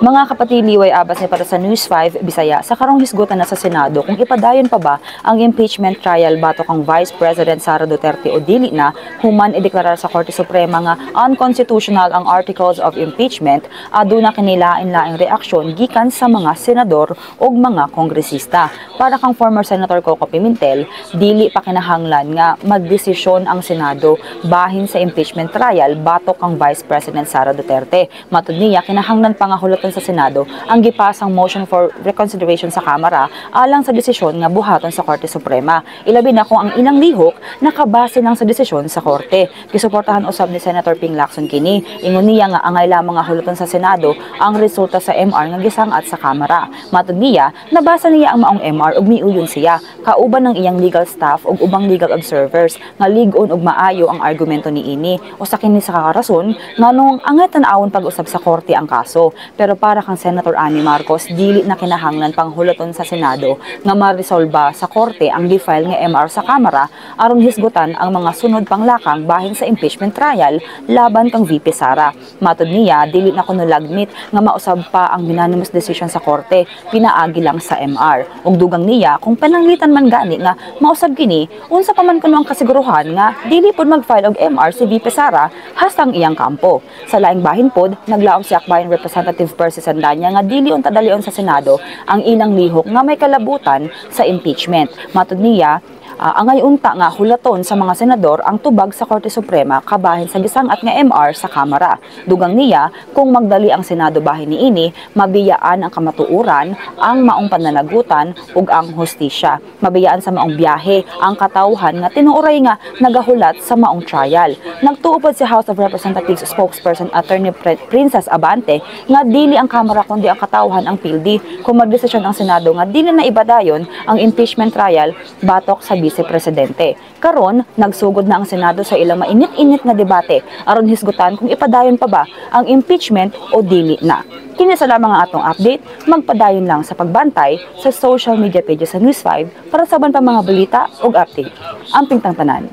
Mga kapatid, liway abas ni para sa News 5 Bisaya sa karong hisgutan na sa Senado kung ipadayon pa ba ang impeachment trial batok ang Vice President Sara Duterte o dili na human ideklarar sa Korte Suprema nga unconstitutional ang articles of impeachment. Aduna kinilain-laing reaksyon gikan sa mga senador o mga kongresista. Para kang former Senator Coco Pimentel, dili pa kinahanglan nga magdesisyon ang Senado bahin sa impeachment trial batok ang Vice President Sara Duterte. Matud niya kinahanglan pa nga huluton sa Senado ang gipasang motion for reconsideration sa Kamara alang sa desisyon nga buhaton sa Korte Suprema. Ilabi na kung ang ilang lihok nakabase lang sa desisyon sa Korte. Gisuportahan usab ni Senator Ping Lacson kini. Ingon niya nga angay lamang nga huluton sa Senado ang resulta sa MR nga gisangat sa Kamara. Matud niya, nabasa niya ang maong MR ug miuyon siya kauban ng iyang legal staff ug ubang legal observers nga lig-on ug maayo ang argumento niini. Usa kini sa kakarason nganong angay tan-awon pag-usab sa Korte ang kaso. Pero para kang Senator Amy Marcos, dili na kinahanglan pang huluton sa Senado nga maresolba sa Korte ang gi-file nga MR sa Kamara aron hisgutan ang mga sunod pang lakang bahin sa impeachment trial laban kang VP Sara. Matud niya, dili na kuno lagmit nga mausab pa ang unanimous decision sa Korte, pinaagi lang sa MR. Ug dugang niya kung pananglitan man gani nga mausab kini, unsa pa man kuno ang kasiguruhan nga dili pod mag-file og MR si VP Sara hastang iyang kampo. Sa laing bahin pod, naglaom si Akbayan Representative Percy Sandanya nga dili unta dalion sa Senado ang ilang lihok nga may kalabutan sa impeachment. Matud niya, angay unta nga hulaton sa mga senador ang tubag sa Korte Suprema kabahin sa gisangat nga MR sa Kamara. Dugang niya, kung magdali ang Senado bahin niini, mabiyaan ang kamatuuran, ang maong pananagutan ug ang hustisya. Mabiyaan sa maong biyahe ang katawhan nga tinuoray nga nagahulat sa maong trial. Nagtuupod si House of Representatives spokesperson Attorney Princess Abante nga dili ang Kamara kundi ang katawhan ang pildi kung magdesisyon ang Senado nga dili na ibadayon ang impeachment trial batok sa Vice Presidente. Karon, nagsugod na ang Senado sa ilang mainit-init nga debate aron hisgutan kung ipadayon pa ba ang impeachment o dili na. Kini sa lamang ang atong update, magpadayon lang sa pagbantay sa social media pages sa News 5 para saban pa mga balita ug update. Amping tang tanan.